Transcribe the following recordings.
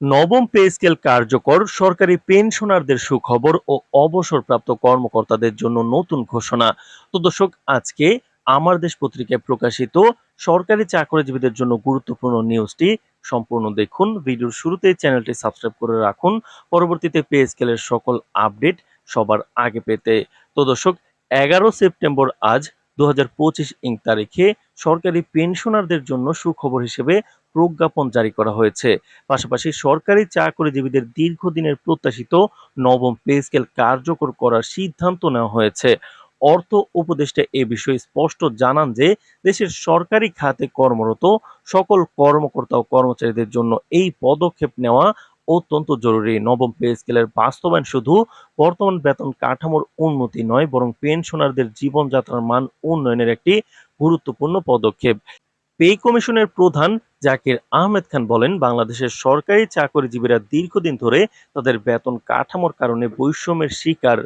নবম pay scale কার্যকর, সরকারি পেনশনারদের সুখবর ও অবসরপ্রাপ্ত কর্মকর্তাদের জন্য নতুন ঘোষণা। তো দর্শক, আজকে আমার দেশ পত্রিকায় প্রকাশিত সরকারি চাকরিজীবীদের জন্য গুরুত্বপূর্ণ নিউজটি সম্পূর্ণ দেখুন। ভিডিওর শুরুতে চ্যানেলটি সাবস্ক্রাইব করে রাখুন পরবর্তীতে পে স্কেলের সকল আপডেট সবার আগে পেতে। তো দর্শক, 11 সেপ্টেম্বর আজ 2025 তারিখে সরকারি পেনশনারদের জন্য সুখবর হিসেবে প্রজ্ঞাপন জারি করা হয়েছে। পাশাপাশি সরকারি চাকরিজীবীদের দীর্ঘদিনের প্রত্যাশিত নবম পে স্কেল কার্যকর করার সিদ্ধান্ত নেওয়া হয়েছে। অর্থ উপদেষ্টা এ বিষয়ে স্পষ্ট জানান যে দেশের সরকারি খাতে কর্মরত সকল কর্মকর্তা ও কর্মচারীদের জন্য এই পদক্ষেপ নেওয়া অত্যন্ত জরুরি। নবম পে স্কেলের বাস্তবায়ন শুধু বর্তমান বেতন কাঠামোর উন্নতি নয়, বরং পেনশনারদের জীবনযাত্রার মান উন্নয়নের একটি গুরুত্বপূর্ণ পদক্ষেপ। পে কমিশনের প্রধান জাকির আহমেদ খান বলেন, বাংলাদেশের সরকারি চাকরিজীবীরা দীর্ঘদিন ধরে তাদের বেতন কাঠামোর কারণে বৈষম্যের শিকার।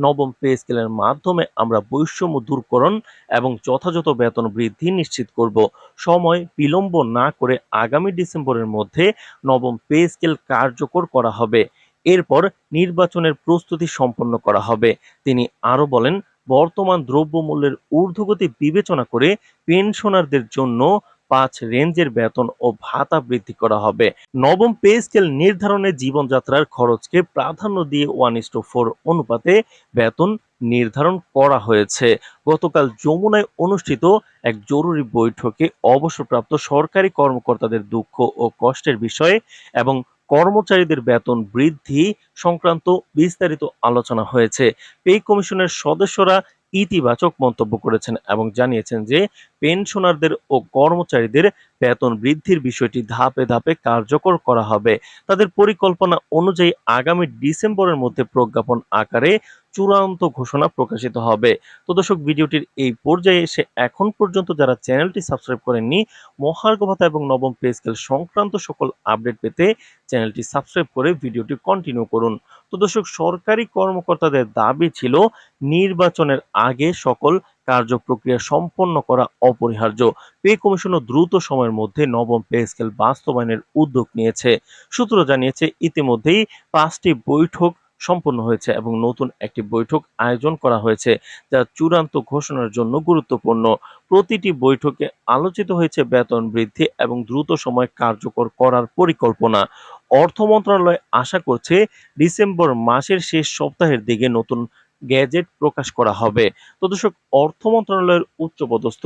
নবম পে স্কেলের মাধ্যমে আমরা বৈষম্য দূরকরণ এবং যথাযথ বেতন বৃদ্ধি নিশ্চিত করব। সময় বিলম্ব না করে আগামী ডিসেম্বরের মধ্যে নবম পে স্কেল কার্যকর করা হবে। এরপর নির্বাচনের প্রস্তুতি সম্পন্ন করা হবে। তিনি আরো বলেন, বর্তমান দ্রব্যমূল্যের ঊর্ধ্বগতি বিবেচনা করে পেনশনারদের জন্য 5 রেঞ্জের বেতন ও ভাতা বৃদ্ধি করা হবে। নবম পে স্কেল নির্ধারণে জীবনযাত্রার খরচকে প্রাধান্য দিয়ে 1:4 অনুপাতে বেতন নির্ধারণ করা হয়েছে। গতকাল যমুনায় অনুষ্ঠিত এক জরুরি বৈঠকে অবসরপ্রাপ্ত সরকারি কর্মকর্তাদের দুঃখ ও কষ্টের বিষয়ে এবং কর্মচারীদের বেতন বৃদ্ধি সংক্রান্ত বিস্তারিত আলোচনা হয়েছে। পে কমিশনের সদস্যরা ইতিবাচক মন্তব্য করেছেন এবং জানিয়েছেন যে পেনশনারদের ও কর্মচারীদের বেতন বৃদ্ধির বিষয়টি ধাপে ধাপে কার্যকর করা হবে। তাদের পরিকল্পনা অনুযায়ী আগামী ডিসেম্বরের মধ্যে প্রজ্ঞাপন আকারে চূড়ান্ত ঘোষণা প্রকাশিত হবে। তো দর্শক, ভিডিওটির এই পর্যায়ে এসে এখন পর্যন্ত যারা চ্যানেলটি সাবস্ক্রাইব করেননি, মহার্ঘ ভাতা এবং নবম পে স্কেল সংক্রান্ত সকল আপডেট পেতে চ্যানেলটি সাবস্ক্রাইব করে ভিডিওটি কন্টিনিউ করুন। তো দর্শক, সরকারি কর্মকর্তাদের দাবি ছিল নির্বাচনের আগে সকল কার্যপ্রক্রিয়া সম্পন্ন করা অপরিহার্য। পে কমিশনও দ্রুত সময়ের মধ্যে নবম পে স্কেল বাস্তবায়নের উদ্যোগ নিয়েছে। সূত্র জানিয়েছে, ইতিমধ্যেই 5টি বৈঠক সম্পন্ন হয়েছে এবং নতুন একটি বৈঠক আয়োজন করা হয়েছে, যা চূড়ান্ত ঘোষণার জন্য গুরুত্বপূর্ণ। প্রতিটি বৈঠকে আলোচিত হয়েছে বেতন বৃদ্ধি এবং দ্রুত সময় কার্যকর করার পরিকল্পনা। অর্থ মন্ত্রণালয় আশা করছে ডিসেম্বর মাসের শেষ সপ্তাহের দিকে নতুন গ্যাজেট প্রকাশ করা হবে। তো দর্শক, অর্থ মন্ত্রণালয়ের উচ্চপদস্থ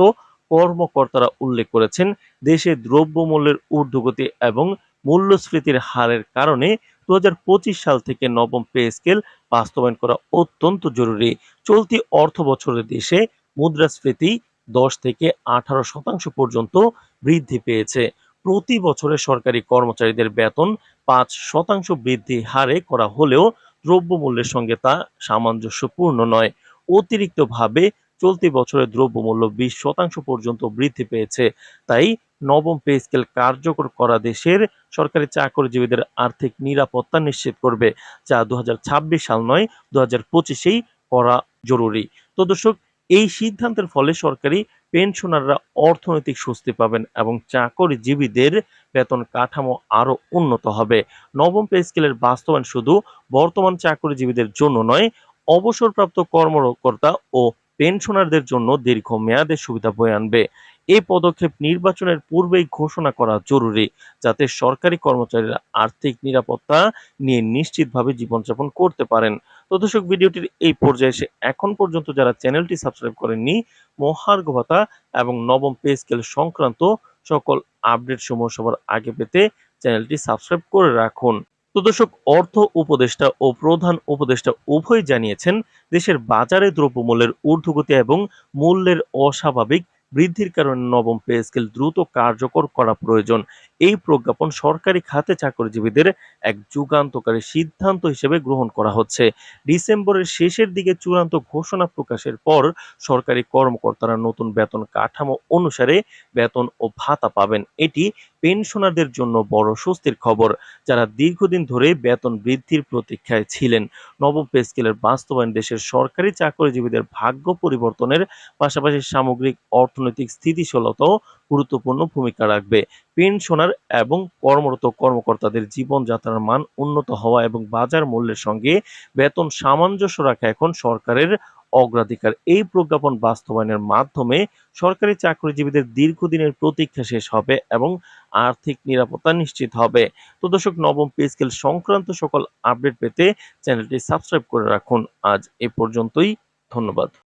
কর্মকর্তারা উল্লেখ করেছেন, দেশে দ্রব্যমূল্যের ঊর্ধ্বগতি এবং মূল্যস্ফীতির হারের কারণে 2025 সাল থেকে নবম পে স্কেল বাস্তবায়ন করা অত্যন্ত জরুরি। চলতি অর্থ বছরে দেশে মুদ্রাস্ফীতি 10 থেকে 18% পর্যন্ত বৃদ্ধি পেয়েছে। প্রতি বছরে সরকারি কর্মচারীদের বেতন 5% বৃদ্ধি হারে করা হলেও দ্রব্যমূল্যের সঙ্গে তা সামঞ্জস্যপূর্ণ নয়। অতিরিক্তভাবে চলতি বছরে দ্রব্যমূল্য 20% পর্যন্ত বৃদ্ধি পেয়েছে। তাই নবম পে স্কেল কার্যকর করা দেশের সরকারি চাকরিজীবীদের আর্থিক নিরাপত্তা নিশ্চিত করবে, যা 2026 সাল নয়, 2025-এই করা জরুরি। তো দর্শক, এই সিদ্ধান্তের ফলে সরকারি পেনশনাররা অর্থনৈতিক স্বস্তি পাবেন এবং চাকরিজীবীদের বেতন কাঠামো আরো উন্নত হবে। নবম পে স্কেলের বাস্তবায়ন শুধু বর্তমান চাকরিজীবীদের জন্য নয়, অবসরপ্রাপ্ত কর্মকর্তা ও পেনশনারদের জন্য দীর্ঘমেয়াদে সুবিধা বয়ে আনবে। এই পদক্ষেপ নির্বাচনের পূর্বেই ঘোষণা করা জরুরি, যাতে সরকারি কর্মচারীরা আর্থিক নিরাপত্তা নিয়ে নিশ্চিতভাবে জীবনযাপন করতে পারেন। তো দর্শক, ভিডিওটির এই পর্যায়ে এসে এখন পর্যন্ত যারা চ্যানেলটি সাবস্ক্রাইব করেননি, মহার্ঘ ভাতা এবং নবম পে স্কেল সংক্রান্ত সকল আপডেট সমূহ সবার আগে পেতে চ্যানেলটি সাবস্ক্রাইব করে রাখুন। তো দর্শক, অর্থ উপদেষ্টা ও প্রধান উপদেষ্টা উভয় জানিয়েছেন, দেশের বাজারে দ্রব্যমূল্যের ঊর্ধ্বগতি এবং মূল্যের অস্বাভাবিক বৃদ্ধির কারণে নবম পে স্কেল দ্রুত কার্যকর করা প্রয়োজন। এই প্রজ্ঞাপন সরকারি খাতে চাকরিজীবীদের এক যুগান্তকারী সিদ্ধান্ত হিসেবে গ্রহণ করা হচ্ছে। ডিসেম্বরের শেষের দিকে চূড়ান্ত ঘোষণা প্রকাশের পর সরকারি কর্মকর্তারা নতুন বেতন কাঠামো অনুসারে বেতন ও ভাতা পাবেন। এটি পেনশনারদের জন্য বড় স্বস্তির খবর, যারা দীর্ঘদিন ধরে বেতন বৃদ্ধির প্রতীক্ষায় ছিলেন। নবম পে স্কেলের বাস্তবায়ন দেশের সরকারি চাকরিজীবীদের ভাগ্য পরিবর্তনের পাশাপাশি সামগ্রিক অর্থনৈতিক স্থিতিশীলতাও গুরুত্বপূর্ণ ভূমিকা রাখবে। পেনশনার এবং কর্মরত কর্মকর্তাদের জীবনযাত্রার মান উন্নত হওয়া এবং বাজার মূল্যের সঙ্গে বেতন সামঞ্জস্য রাখা এখন সরকারের অগ্রাধিকার। এই প্রজ্ঞাপন বাস্তবায়নের মাধ্যমে সরকারি চাকরিজীবীদের দীর্ঘদিনের প্রতীক্ষা শেষ হবে এবং আর্থিক নিরাপত্তা নিশ্চিত হবে। তো দর্শক, নবম পে স্কেল সংক্রান্ত সকল আপডেট পেতে চ্যানেলটি সাবস্ক্রাইব করে রাখুন। আজ এ পর্যন্তই। ধন্যবাদ।